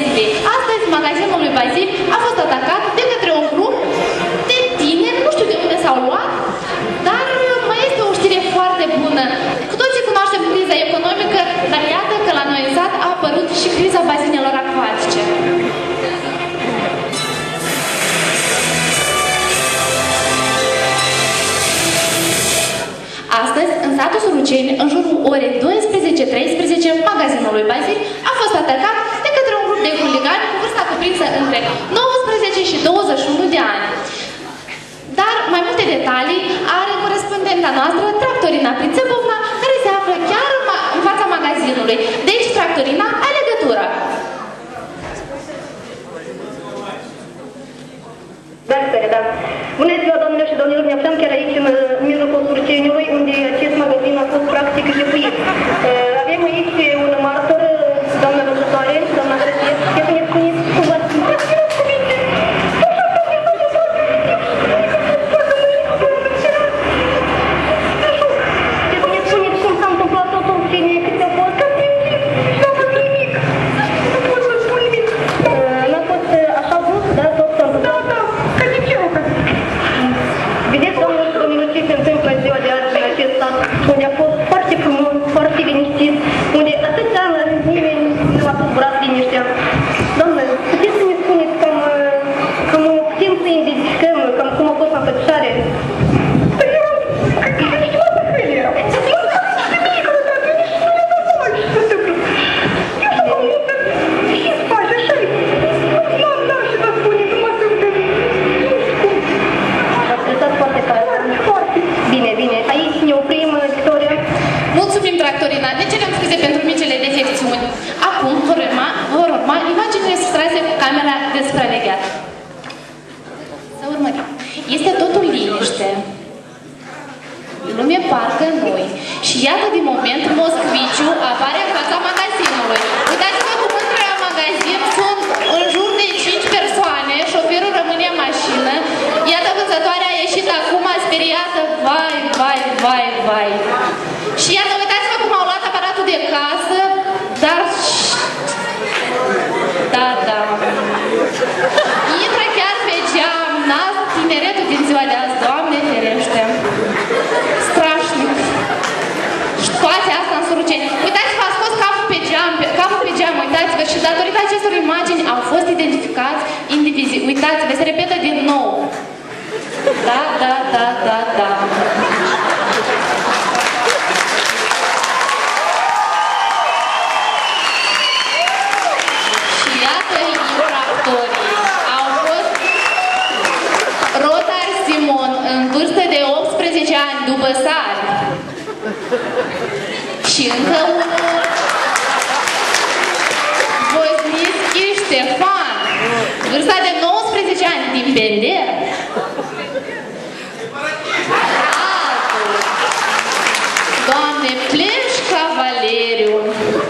zilei. Astăzi, magazinul lui Bazil a fost atacat de către un grup de tineri, nu știu de unde s-au luat, dar mai este o știre foarte bună. Cu toții cunoaștem criza economică, dar iată că la noi în sat a apărut și criza bazinelor acvatice. Astăzi, în satul Suruceni, în jurul orei 12:13, magazinul lui Bazil a fost atacat de către un grup de huligani cu vârsta cuprinsă între 19 și 21 de ani. Dar mai multe detalii are corespondenta noastră, Tractorina Prințepovna, care se află chiar în fața magazinului. Deci, Tractorina, ai legătură. Da. Bună ziua, doamnelor și domnilor, ne aflăm chiar aici, în mijlocul Surceniului, unde acest magazin a fost practic jefuit. Avem aici un martor, doamna văzătoare, doamna Hărătiet, ce să ne spuneți cum v-ați simțit? Ce să ne spuneți cum s-a întâmplat totul, câte au fost? Nu a fost nimic. Nu pot să spun nimic. N-a fost așa brusc, da? Tot s-a întâmplat. Vedeți, doamnelor și domnilor, ce se întâmplă în ziua de azi în acest sat, unde a fost foarte frumos, foarte liniștit, unde atâția ani nimeni nu a tulburat liniștea. Doamnă, puteți să ne spuneți cam putem să identificăm cam cum a fost înfățișare? Păi eu, știu asta că erau. Nu s-a nimic, dar nici nu ne dau mai ce se întâmplă. Eu știu cum nu te și faci așa-i. Nu-am dat și să spune, nu mă sunt foarte tare. Foarte bine. Aici ne oprim, Victoria. Mulțumim, Tractorina. Ne cerem scuze pentru micile defecțiuni. Acum vor urma imaginile sustrase cu camera de supravegheat. Să urmărim. Este totul liniște. Lume parcă noi. Și iată, din moment, Moscoviciu apare în fața magazinului. Uitați-vă cum între magazin sunt în jur de 5 persoane, șoferul rămâne în mașină, iată vânzătoarea a ieșit acum speriată, vai. Și iată, uitați-vă cum au luat aparatul de casă, dar... Da. Intră chiar pe geam, tineretul din ziua de azi, Doamne ferește. Strașnic. Și toate astea în Suruceni. Uitați-vă, a scos capul pe geam, uitați-vă, și datorită acestor imagini au fost identificați indivizi. Uitați-vă, se repetă din nou. Da. Și iată infractorii. Au fost Rotar Simon, în vârstă de 18 ani, după sari. Și încă unul, Voznischi Ștefan, vârsta de 19 ani, din Bender. Doamne, Pleșca Valeriu,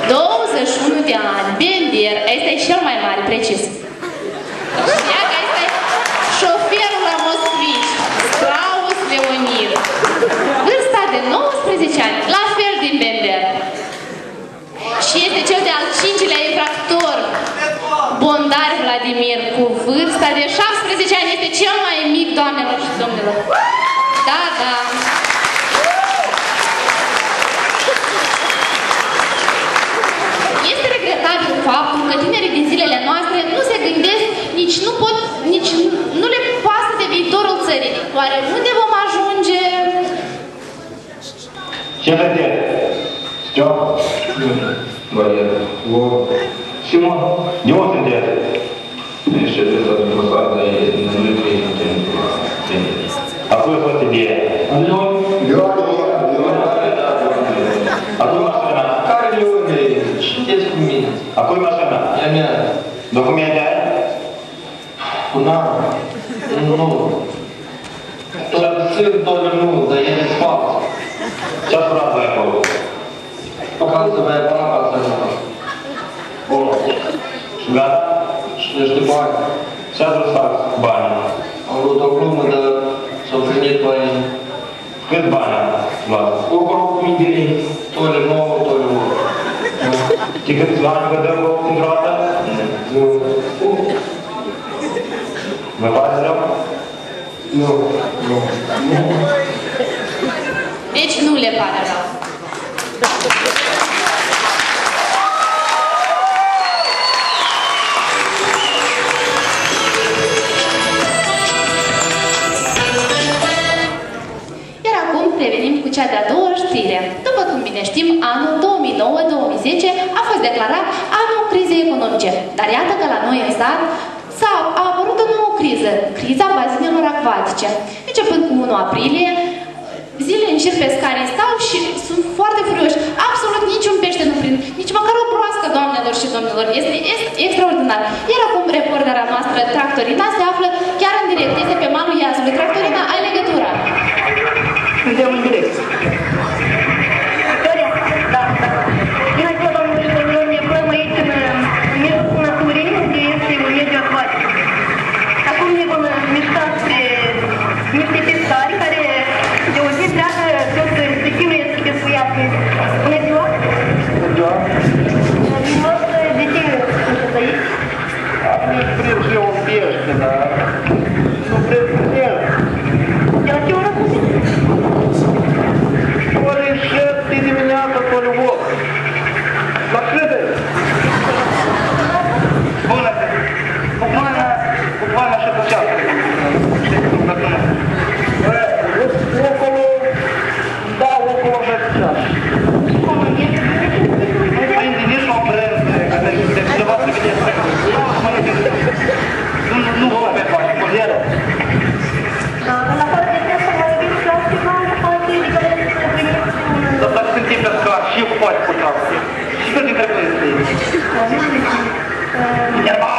21 de ani, Bender, ăsta e cel mai mare, precis. Și ea că ăsta e șoferul la Moscovici, Strauss Leonid, vârsta de 19 ani, la fel din Bender. Și este cel de-al 5-lea infractor, Bondar Vladimir, cu vârsta de 17 ani, este cel mai mic, doamnelor și domnilor. Da. Este regretabil faptul că tinerii din zilele noastre nu se gândesc, nici nu le pasă de viitorul țării. Oare unde vom ajunge? Ce vedeți? Știu? Valier. Și mă, de unde sunteți? Ești de stat după stat, dar nu le trăi în centru. Acum a fost ideea. Acum mașina. Care de unde? Citeți cu mine. Acum mașina. E a mea. Documente ai? Un an. Nu. Tot sunt, tot nu, dar e în spate. Ce-ați furat voi acolo? Ca să mai bani ca să nu. Bun. Și gata? Și niște bani. Ce-ați vrut să fac cu banii? Am vrut o glumă, dar s-au primit banii. Cât bani am luat? O vreo 8.000 de lei. Tole 9, tole 1. Și câți bani vă dăm pentru asta? Nu le pare rău. Iar acum revenim cu cea de-a doua știre. După cum bine știm, anul 2009-2010 a fost declarat anul crizei economice. Dar iată că la noi în stat a apărut o nouă criză, criza bazinelor acvatice. Începând cu 1 aprilie, zile în șir pescarii stau și sunt foarte furioși. Absolut niciun pește nu prind, nici măcar o broască, doamnelor și domnilor. Este extraordinar. Iar acum reportera noastră, Tractorina, se află chiar în direct. Este pe malul Iazului. Tractorina, ai legătura? Suntem în direct. Victoria? Da. Bună ziua, doamnelor și domnilor, ne aflăm aici în mijlocul naturii, unde este un mediu acvatic. Acum ne vom mișca spre niște pescari care de o zi întreagă tot se chinuie să pescuiască. Bună ziua! Bună ziua! Dumneavoastră, de ce sunteți aici? Am prins eu un pește, dar nu prins el. De la ce oră sunteți? Ori 7 dimineața, ori 8. La câte? Bună! Bukvalno še počasno. Около 6 часов. Prinde nici o brânză, că de cineva să vedeți. Nu vă pe faci, cu zero. La fără de asta mai aveți plastica, poate de care să primiți un... Dar dacă sunt pescar și eu poate putea. Și cât dintre voi este? Nervai!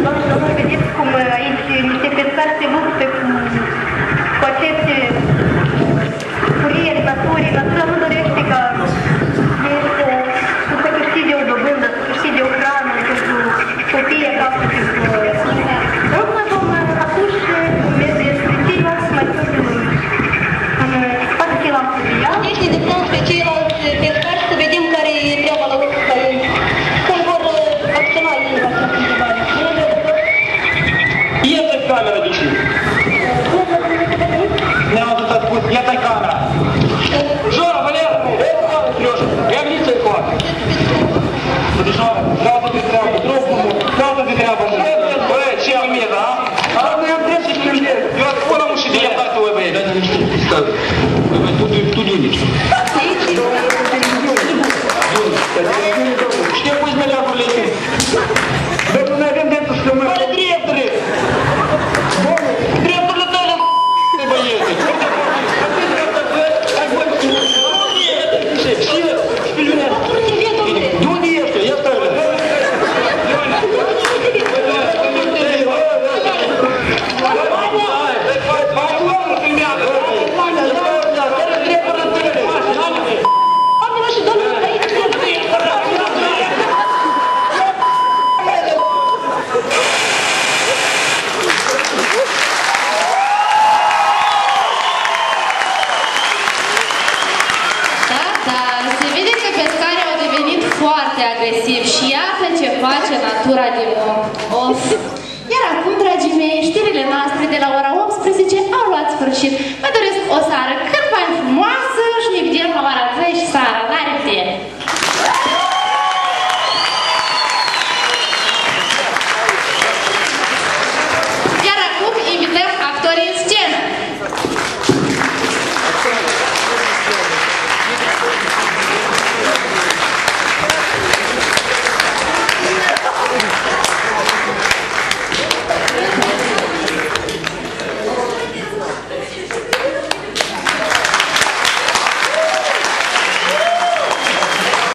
Domnul, vedeți cum aici niște pescari se luptă cu aceste furieri naturii. Natura nu dorește ca să câștige o dobândă, să câștige o hrană pentru copiii acasă. Rămână, domnul, atunci merge spre ceilalți mai sunt în spate ceilalți. Deci ne depăm spre ceilalți pescari să vedem care e treaba la urmă, cum vor acționa ei la această întrebare. Iată camera de știu. Ne-am adus ascult, iată-i camera. Jora, Valer! Леша, я в лицо их ладно. Подешевле, сразу ты тряпку, трубку, сразу ты тряпку. Чем мне, да? А ну я прежде чем мне. Я откуда муж иди, я так твой бей. Да не что ты ставишь. Тут Юнич. Что пусть меня полетит? Да мы наверное, это что мы... Директоры! Директор летали, ты боишься. Я ставлю. agresiv și iată ce face natura din om. Of! Iar acum, dragii mei, știrile noastre de la ora 18 au luat sfârșit. Vă doresc o seară cât mai frumoasă și ne vedem la ora